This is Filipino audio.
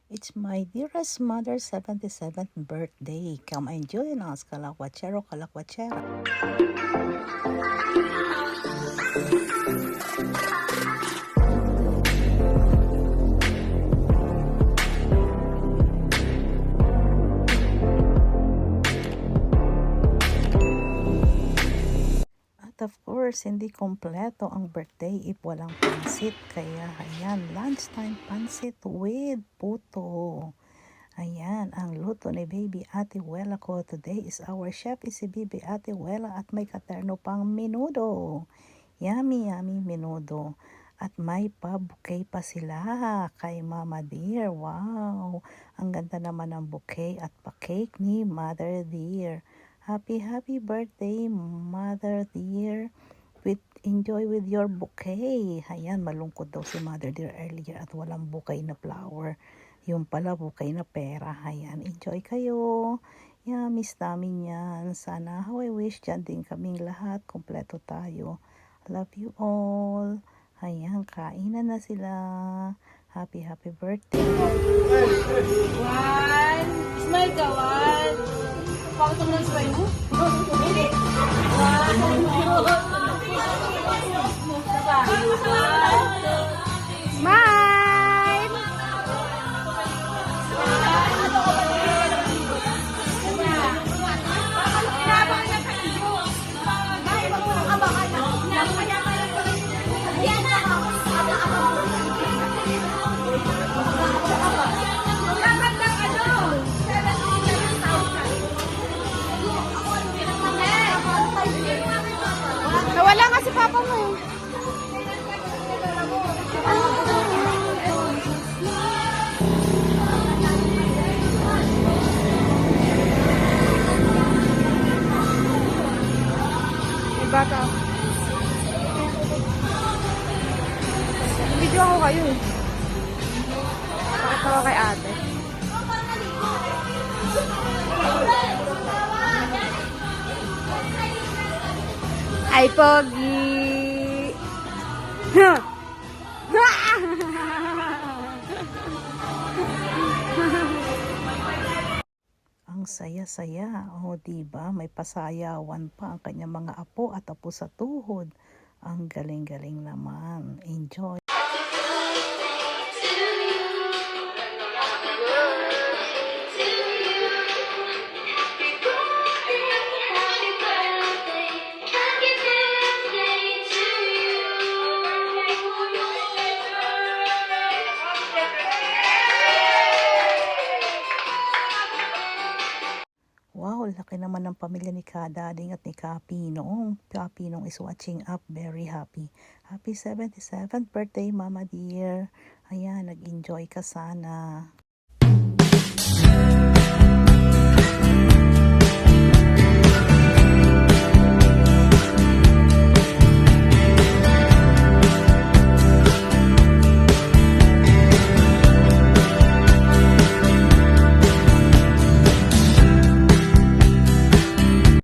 It's my dearest mother's 77th birthday. Come and join us, kalakwachero, kalakwachera. At of course, hindi kompleto ang birthday if walang pansit. Kaya ayan, lunchtime pansit with puto. Ayan, ang luto ni Baby Ate Wela ko today is our chef is si Baby Ate Wela at may katerno pang menudo. Yummy, yummy menudo. At may pa-bouquet pa sila kay Mama Dear. Wow, ang ganda naman ng bouquet at pa-cake ni Mother Dear. Happy, happy birthday, Mother Dear. Enjoy with your bouquet. Ayan, malungkot daw si Mother Dear earlier at walang bouquet na flower. Yung pala bouquet na pera. Ayan, enjoy kayo. Yeah, miss namin yan. Sana how I wish dyan din kaming lahat. Kompleto tayo. Love you all. Ayan, kainan na sila. Happy, happy birthday. One. Smile ka, one. Bakit mo ng smile mo? Nawala nga si Papa mo. May bata. Video ako kayo. Pakita ko kay ate. Ay, pogi! Ang saya-saya. O, diba? May pasayawan pa ang kanyang mga apo at apo sa tuhod. Ang galing-galing naman. Enjoy. Wow, laki naman ng pamilya ni Kadading at ni Kapinong. Kapinong is watching up, very happy. Happy 77th birthday, Mama Dear. Ayan, nag-enjoy ka sana.